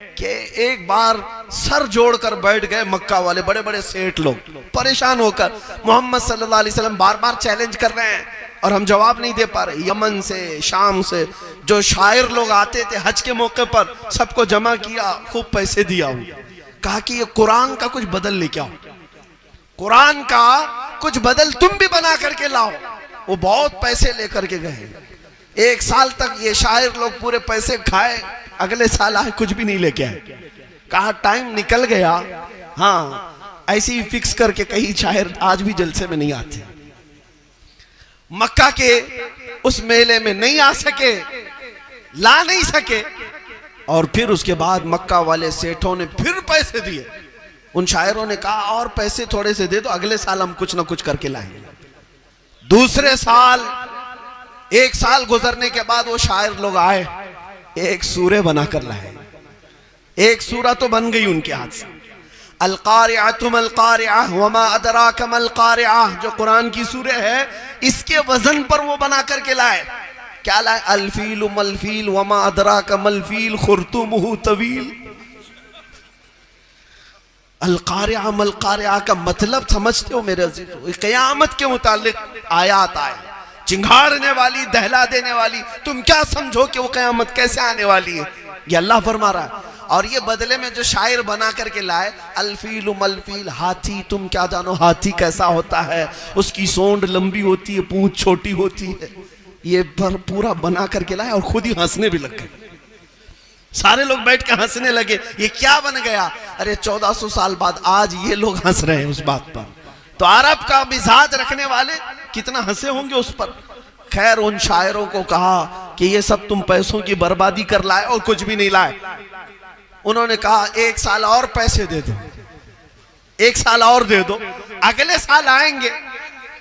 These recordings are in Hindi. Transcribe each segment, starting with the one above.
कि एक बार सर जोड़कर बैठ गए मक्का वाले बड़े बड़े सेठ लोग, परेशान होकर मोहम्मद सल्लल्लाहु अलैहि वसल्लम बार बार चैलेंज कर रहे हैं और हम जवाब नहीं दे पा रहे। यमन से, शाम से जो शायर लोग आते थे हज के मौके पर, सबको जमा किया, खूब पैसे दिया। कहा कि ये कुरान का कुछ बदल लेके आओ, कुरान का कुछ बदल तुम भी बना करके लाओ। वो बहुत पैसे लेकर के गए। एक साल तक ये शायर लोग पूरे पैसे खाए, अगले साल आए कुछ भी नहीं लेके आए। कहा टाइम निकल गया। हाँ, ऐसे ही फिक्स करके कई शायर आज भी जलसे में नहीं आते, मक्का के उस मेले में नहीं आ सके, ला नहीं सके। और फिर उसके बाद मक्का वाले सेठों ने फिर पैसे दिए। उन शायरों ने कहा और पैसे थोड़े से दे दो, अगले साल हम कुछ ना कुछ करके लाएंगे। दूसरे साल, एक साल गुजरने के बाद वो शायर लोग आए, एक सूरे बनाकर लाए। एक सूरा तो बन गई उनके हाथ से, अल कारिअतु मल कारिअह वमा अदराक मल कारिअह, जो कुरान की सूरे है, इसके वजन पर वो बना करके लाए। क्या लाए? अल फील मल फील वमा अदराक मल फील खुर्तुमुहु तवील। अल कारिअह मल कारिअह का मतलब समझते हो मेरे अजीजों? क़यामत के मुतालिक आयात आए, चिंगाड़ने वाली, दहला देने वाली। तुम क्या समझो कि वो क़यामत कैसे आने वाली है? ये अल्लाह फरमा रहा है। और ये बदले में जो शायर बना करके लाए, अल्फील मलफील, हाथी, तुम क्या जानो हाथी कैसा होता है, उसकी सोंड लंबी होती है, पूंछ छोटी होती है। ये पूरा बना करके लाए और खुद ही हंसने भी लग गए। सारे लोग बैठ के हंसने लगे, ये क्या बन गया? अरे 1400 साल बाद आज ये लोग हंस रहे हैं उस बात पर। तो अरब का मिजाज रखने वाले कितना हंसे होंगे उस पर। खैर, उन शायरों को कहा कि ये सब तुम पैसों की बर्बादी कर लाए और कुछ भी नहीं लाए। उन्होंने कहा एक साल और पैसे दे दो, एक साल और दे दो, अगले साल आएंगे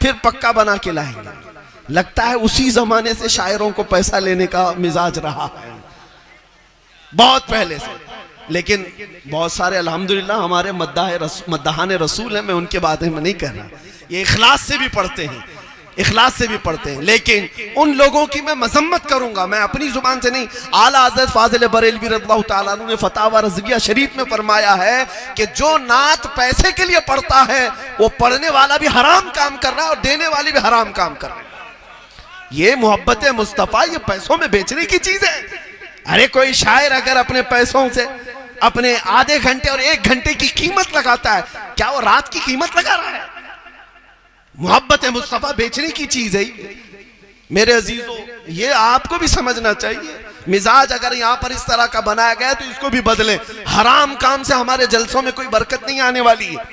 फिर पक्का बना के लाएंगे। लगता है उसी जमाने से शायरों को पैसा लेने का मिजाज रहा है, बहुत पहले से। लेकिन बहुत सारे अल्हम्दुलिल्लाह हमारे मद्दाहान रसूल हैं, मैं उनके बारे में नहीं कह रहा। ये इखलास से भी पढ़ते हैं, इखलास से भी पढ़ते हैं। लेकिन उन लोगों की मैं मजम्मत करूंगा, मैं अपनी जुबान से नहीं। आला हज़रत फाज़िल बरेलवी रज़ियल्लाहु ताला अन्हु ने फतावा रज़विया शरीफ में फरमाया है कि जो नात पैसे के लिए पढ़ता है, वो पढ़ने वाला भी हराम काम कर रहा है और देने वाले भी हराम काम कर रहे हैं। ये मोहब्बत मुस्तफ़ा ये पैसों में बेचने की चीज है। अरे कोई शायर अगर अपने पैसों से अपने आधे घंटे और 1 घंटे की कीमत लगाता है, क्या वो रात की कीमत लगा रहा है? मोहब्बत मुस्तफा बेचने की चीज है मेरे अजीजों, ये आपको भी समझना चाहिए। मिजाज अगर यहाँ पर इस तरह का बनाया गया तो इसको भी बदलें। हराम काम से हमारे जलसों में कोई बरकत नहीं आने वाली है।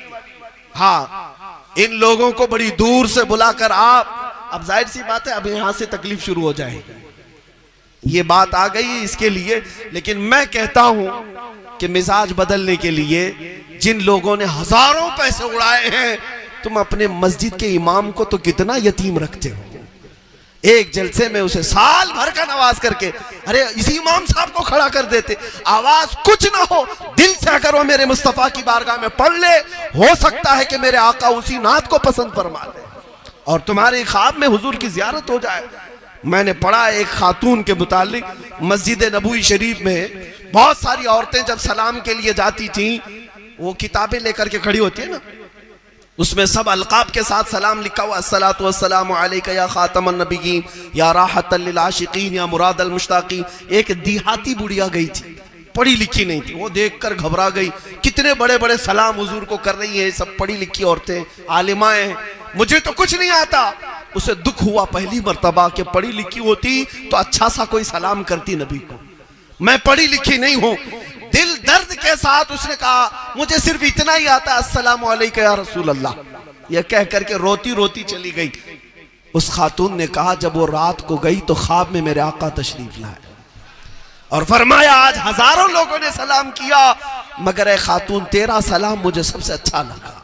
हाँ, इन लोगों को बड़ी दूर से बुलाकर आप, अब जाहिर सी बात है अब यहाँ से तकलीफ शुरू हो जाएगी, ये बात आ गई इसके लिए। लेकिन मैं कहता हूं कि मिजाज बदलने के लिए जिन लोगों ने हजारों पैसे उड़ाए हैं, तुम अपने मस्जिद के इमाम को तो कितना यतीम रखते हो। एक जलसे में उसे साल भर का नवाज करके, अरे इसी इमाम साहब को खड़ा कर देते, आवाज कुछ ना हो, दिल से अगर वो मेरे मुस्तफा की बारगाह में पढ़ ले, हो सकता है कि मेरे आका उसी नात को पसंद फरमा ले और तुम्हारे ख्वाब में हुजूर की जियारत हो जाए। मैंने पढ़ा एक खातून के मुतालिक, मस्जिद नबवी शरीफ में बहुत सारी औरतें जब सलाम के लिए जाती थीं, वो किताबें लेकर के खड़ी होती है ना, उसमें सब अलकाब के साथ सलाम लिखा हुआ, अस्सलातु वस्सलामु अलैका या खातमन नबिय्यीन या राहतल लिल आशिकीन या मुरादल मुश्ताकीन। एक देहाती बुढ़िया गई थी, पढ़ी लिखी नहीं थी, वो देखकर घबरा गई, कितने बड़े बड़े सलाम हुजूर को कर रही है, सब पढ़ी लिखी औरतें, आलिमाएं हैं, मुझे तो कुछ नहीं आता। उसे दुख हुआ पहली मर्तबा कि पढ़ी लिखी होती तो अच्छा सा कोई सलाम करती नबी को, मैं पढ़ी लिखी नहीं हूं। दिल दर्द के साथ उसने कहा मुझे सिर्फ इतना ही आता, अस्सलामु अलैका या रसूल अल्लाह, यह कह करके रोती रोती चली गई। उस खातून ने कहा जब वो रात को गई तो ख्वाब में मेरे आका तशरीफ लाए और फरमाया आज हजारों लोगों ने सलाम किया, मगर ए खातून तेरा सलाम मुझे सबसे अच्छा लगा।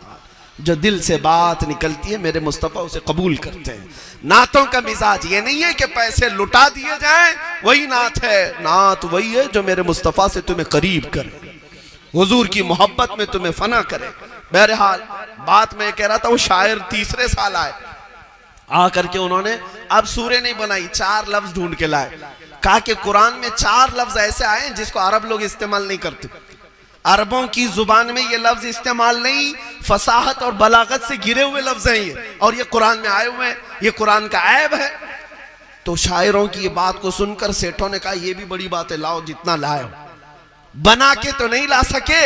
जो दिल से बात निकलती है मेरे मुस्तफा उसे कबूल करते हैं। नातों का मिजाज ये नहीं है कि पैसे लुटा दिए जाएं वही नात है, नात वही है जो मेरे मुस्तफा से तुम्हें करीब करे, हुजूर की मोहब्बत में तुम्हें फना करे। बहरहाल बात मैं कह रहा था, वो शायर तीसरे साल आए आकर के उन्होंने अब सूरह नहीं बनाई, 4 लफ्ज ढूंढ के लाए। कहा कि कुरान में 4 लफ्ज ऐसे आए हैं जिसको अरब लोग इस्तेमाल नहीं करते, अरबों की जुबान में ये लफ्ज इस्तेमाल नहीं, फसाहत और बलागत से घिरे हुए लफ्ज हैं ये, और ये कुरान में आए हुए हैं, ये कुरान का ऐब है। तो शायरों की ये बात को सुनकर सेठों ने कहा ये भी बड़ी बात है, लाओ जितना लाए। बना के तो नहीं ला सके,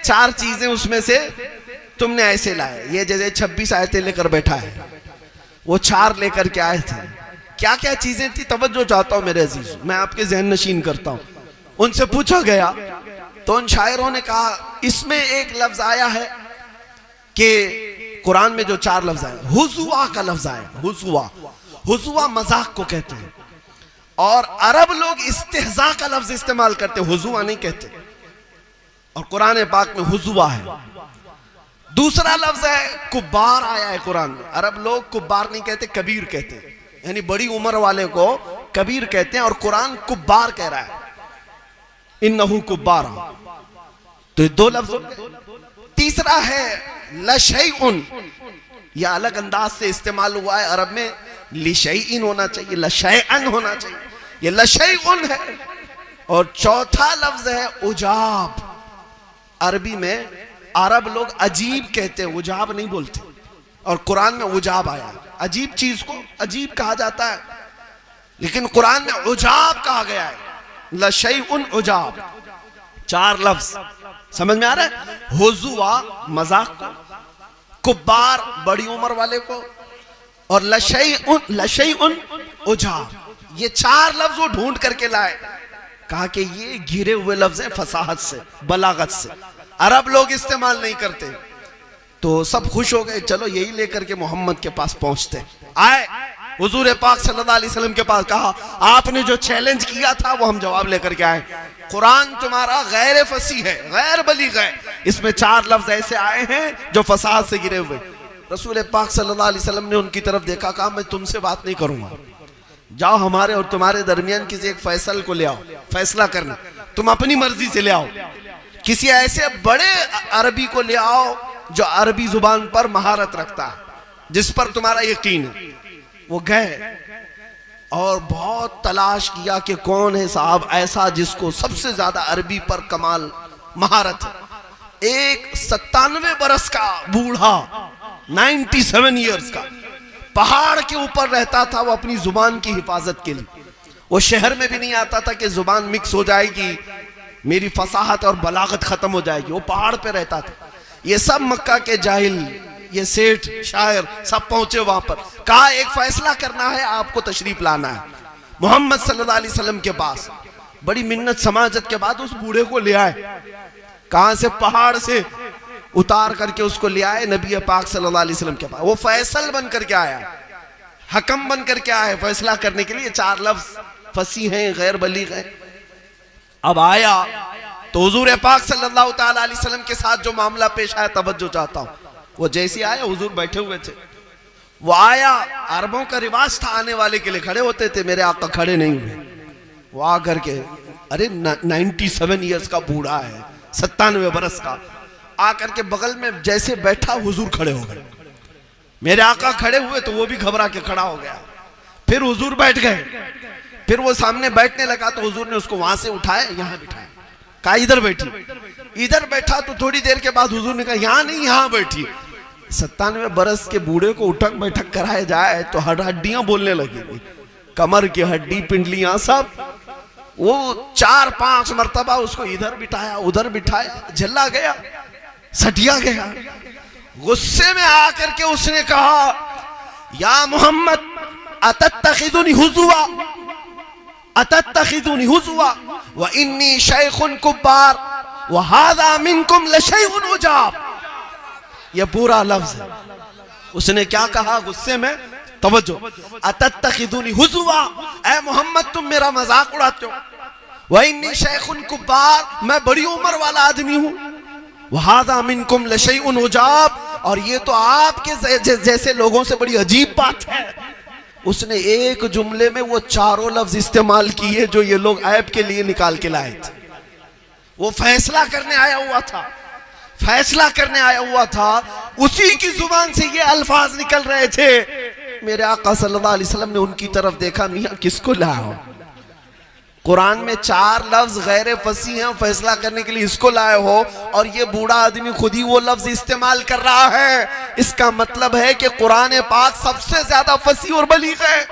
4 चीजें उसमें से तुमने ऐसे लाए। ये जैसे 26 आयतें लेकर बैठा है, वो 4 लेकर के आए थे। क्या क्या चीजें थी, तवज्जो चाहता हूं मेरे अजीज, मैं आपके जहन नशीन करता हूं। उनसे पूछा गया तो उन शायरों ने कहा इसमें एक लफ्ज आया है कि कुरान में जो 4 लफ्ज आए, हुजुआ का लफ्ज आया। हुजुआ, हुजुआ मजाक को कहते हैं, और अरब लोग इस्तेहजा का लफ्ज इस्तेमाल करते, हुजुआ नहीं कहते, और कुरान पाक में हुजुआ है। दूसरा लफ्ज है कुब्बार, आया है कुरान में। अरब लोग कुब्बार नहीं कहते, कबीर कहते हैं, यानी बड़ी उम्र वाले को कबीर कहते हैं, और कुरान कुब्बार कह रहा है, इन्नहु कुब्बार। तो ये 2 लफ्ज हो गए। तीसरा है लशैउन, यह अलग अंदाज से इस्तेमाल हुआ है अरब में, लिशैइन होना चाहिए, लशैअन होना चाहिए, ये लशैउन है। और चौथा लफ्ज है उजाब, अरबी में अरब लोग अजीब कहते हैं, उजाब नहीं बोलते, और कुरान में उजाब आया। अजीब चीज को अजीब कहा जाता है, लेकिन कुरान में उजाब कहा गया है, लशैउन उजाब। 4 लफ्ज समझ में आ रहा है, हुजुआ मजाक को, कुब्बार बड़ी उम्र वाले को, और लशैउन उजाब। ये 4 लफ्ज वो ढूंढ करके लाए। कहा कि ये घिरे हुए लफ्ज हैं फसाहत से, बलागत से, अरब लोग इस्तेमाल नहीं करते। तो सब खुश हो गए, चलो यही लेकर के मोहम्मद के पास पहुंचते। आए हुजूर पाक सल्लल्लाहु अलैहि वसल्लम के पास, कहा आपने जो चैलेंज किया था वो हम जवाब लेकर के आए। कुरान तुम्हारा गैर फसी है, गैर बलीग है, इसमें 4 लफ्ज ऐसे आए हैं जो फसाद से गिरे हुए। रसूल पाक सल्लल्लाहु अलैहि वसल्लम ने उनकी तरफ देखा, कहा मैं तुमसे बात नहीं करूंगा, जाओ हमारे और तुम्हारे दरमियान किसी एक फैसल को ले आओ, फैसला करना, तुम अपनी मर्जी से ले आओ, किसी ऐसे बड़े अरबी को ले आओ जो अरबी जुबान पर महारत रखता है, जिस पर तुम्हारा यकीन है। वो गए और बहुत तलाश किया कि कौन है साहब ऐसा जिसको सबसे ज्यादा अरबी पर कमाल महारत है। एक 97 बरस का बूढ़ा, 97 ईयर्स का, पहाड़ के ऊपर रहता था वो अपनी जुबान की हिफाजत के लिए। वो शहर में भी नहीं आता था कि जुबान मिक्स हो जाएगी, मेरी फसाहत और बलागत खत्म हो जाएगी। वो पहाड़ पे रहता था। ये सब मक्का के जाहिल, ये सेठ शायर सब पहुंचे वहां पर। कहा एक फैसला करना है, आपको तशरीफ लाना है मोहम्मद सल्लल्लाहु अलैहि वसल्लम के पास। बड़ी मिन्नत समाजत के बाद उस बूढ़े को ले आए, कहां से, पहाड़ से उतार करके उसको ले आए नबी पाक सल्लल्लाहु अलैहि वसल्लम के पास। वो फैसल बन करके आया, हकम बन करके आया फैसला करने के लिए। 4 लफ्ज फसी हैं, गैर बलीग हैं। अब आया तो हुजूर पाक सल्लल्लाहु ताला अलैहि वसल्लम के साथ जो मामला पेश आया, तवज्जो चाहता हूं। वो जैसे आया, हुजूर बैठे हुए थे, वो आया, अरबों का रिवाज था आने वाले के लिए खड़े होते थे, मेरे आका खड़े नहीं हुए। वो आकर के, अरे 97 ईयर्स का बूढ़ा है, 97 बरस का, आकर के बगल में जैसे बैठा, हुजूर खड़े हो गए। मेरे आका खड़े हुए तो वो भी घबरा के खड़ा हो गया। फिर हुजूर बैठ गए, फिर वो सामने बैठने लगा तो हुजूर ने उसको वहां से उठाया, यहां बिठाया, कहा इधर बैठी। इधर बैठा तो थोड़ी देर के बाद हुजूर ने कहा यहां नहीं, यहां बैठी। 97 बरस के बूढ़े को उठक बैठक कराया जाए तो हड्डियां बोलने लगेगी, कमर की हड्डी, पिंडलियां सब। वो 4-5 मरतबा उसको इधर बिठाया, उधर बिठाया, झल्ला गया, सटिया गया। गुस्से में आकर के उसने कहा, या मोहम्मद अतत्तखिदुनी हुजुआ, अतत्तखिदुनी हुजुआ व इन्नी शैखुन कुब्बार व हादा मिनकुम लशैउन उजाब। यह पूरा लफ्ज है। उसने क्या कहा गुस्से में, तवज्जो, अतत्तखिदुनी हुजुआ, ऐ मोहम्मद तुम मेरा मजाक उड़ाते हो, व इन्नी शैखुन कुब्बार, मैं बड़ी उम्र वाला आदमी हूं, व हादा मिनकुम लशैउन उजाब, और ये तो आपके जैसे लोगों से बड़ी अजीब बात है। उसने एक जुमले में वो 4 लफ्ज इस्तेमाल किए जो ये लोग ऐब के लिए निकाल के लाए थे। वो फैसला करने आया हुआ था, फैसला करने आया हुआ था, उसी की जुबान से ये अल्फाज निकल रहे थे। मेरे आका सल्लल्लाहु अलैहि वसल्लम ने उनकी तरफ देखा, मियाँ किसको लाओ? कुरान में 4 लफ्ज गैर फसी हैं, फैसला करने के लिए इसको लाए हो, और ये बूढ़ा आदमी खुद ही वो लफ्ज इस्तेमाल कर रहा है। इसका मतलब है कि कुरान पाक सबसे ज्यादा फसी और बलीग है।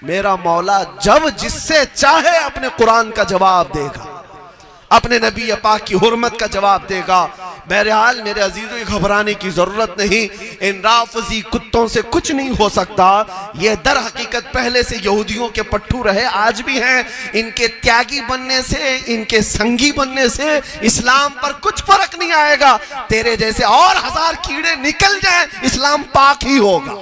मेरा मौला जब जिससे चाहे अपने कुरान का जवाब देगा, अपने नबी पाक की हुर्मत का जवाब देगा। बहरहाल मेरे अजीजों, घबराने की जरूरत नहीं। इन राफजी कुत्तों से कुछ नहीं हो सकता। ये दर हकीकत पहले से यहूदियों के पट्टू रहे, आज भी हैं। इनके त्यागी बनने से, इनके संगी बनने से इस्लाम पर कुछ फर्क नहीं आएगा। तेरे जैसे और 1000 कीड़े निकल जाएं, इस्लाम पाक ही होगा,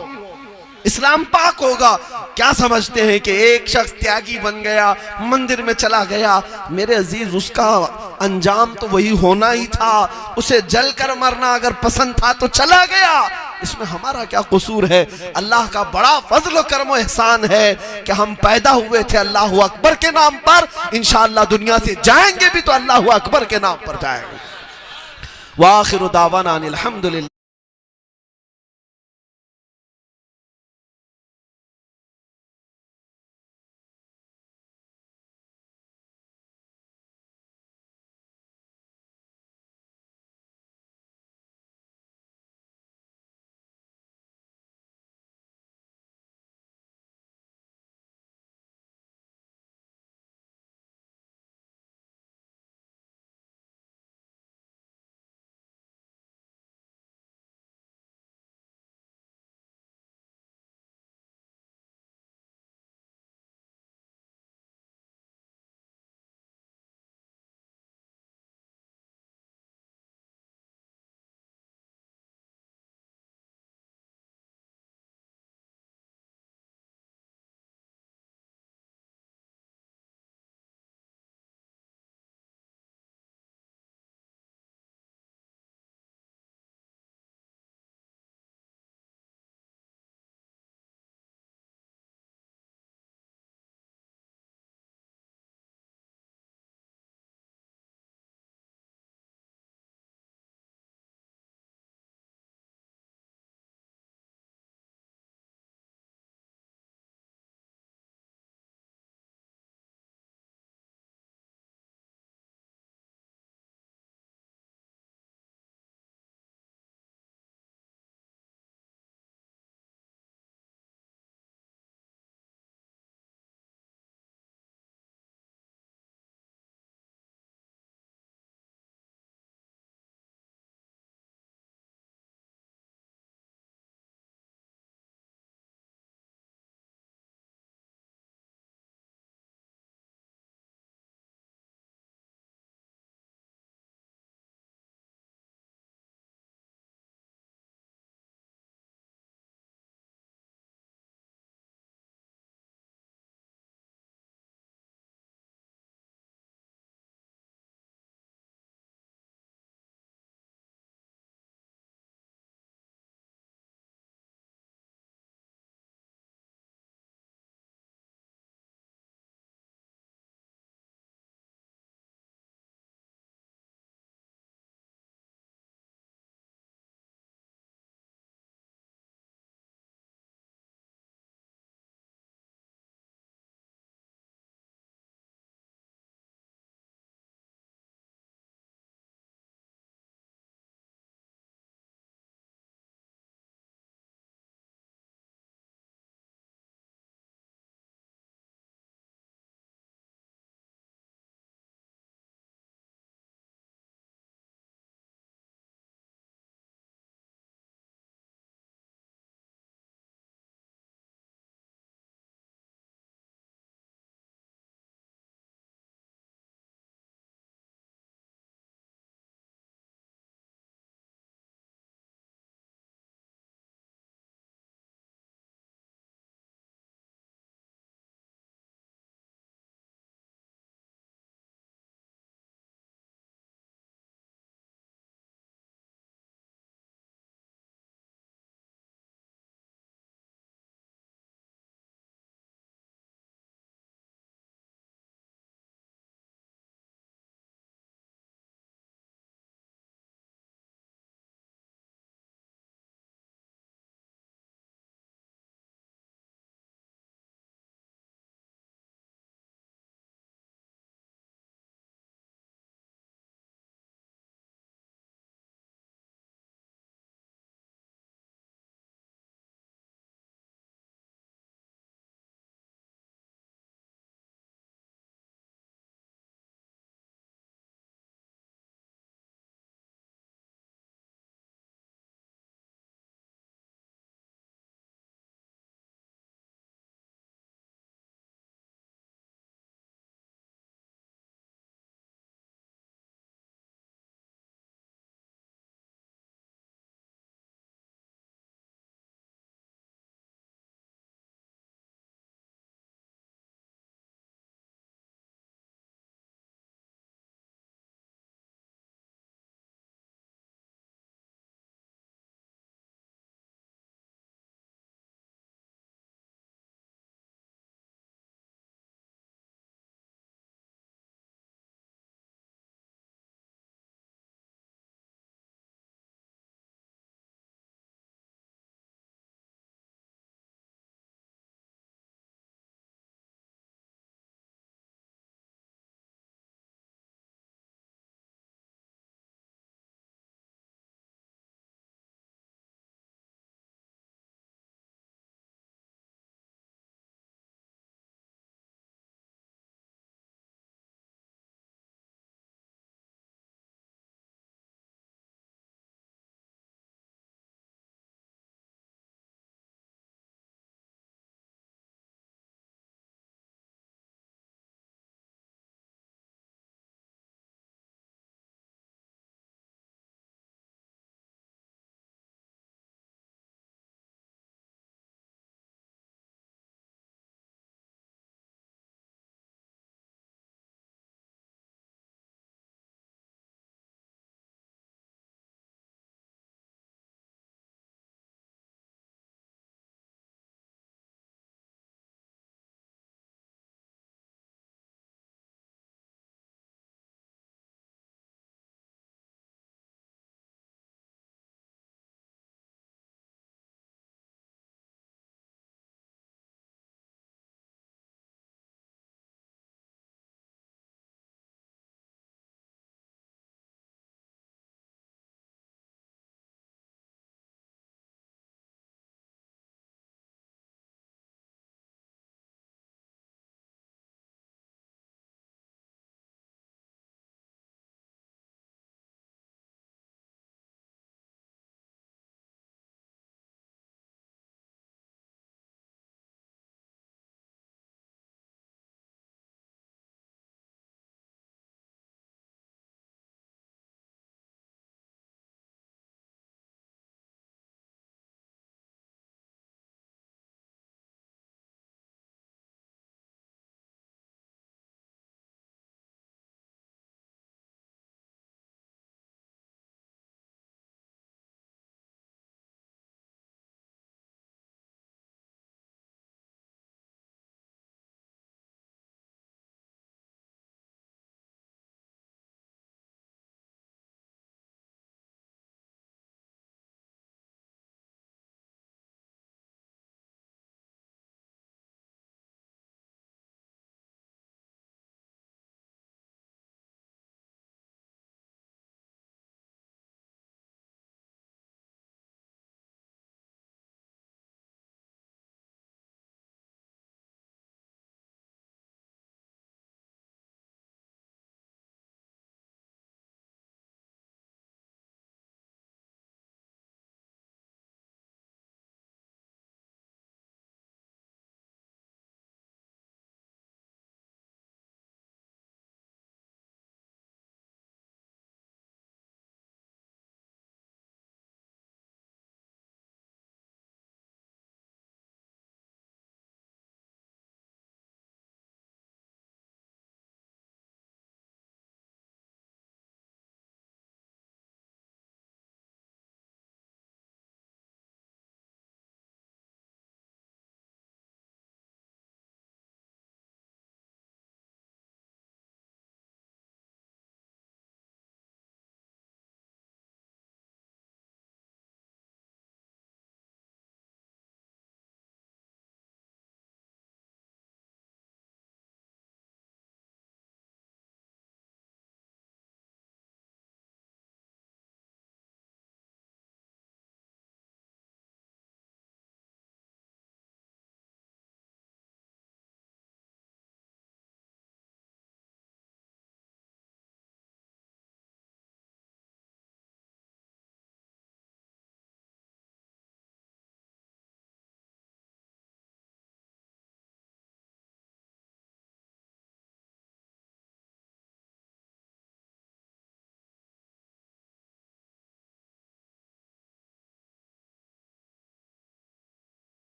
इस्लाम पाक होगा। क्या समझते हैं कि एक शख्स त्यागी बन गया, मंदिर में चला गया, मेरे अजीज उसका अंजाम तो वही होना ही था। उसे जलकर मरना अगर पसंद था तो चला गया, इसमें हमारा क्या कसूर है? अल्लाह का बड़ा फजल करम एहसान है कि हम पैदा हुए थे अल्लाह अकबर के नाम पर। इंशाअल्लाह दुनिया से जाएंगे भी तो अल्लाह अकबर के नाम पर जाएंगे। वाखिर दावाना अनिल हम्दुलिल्लाह।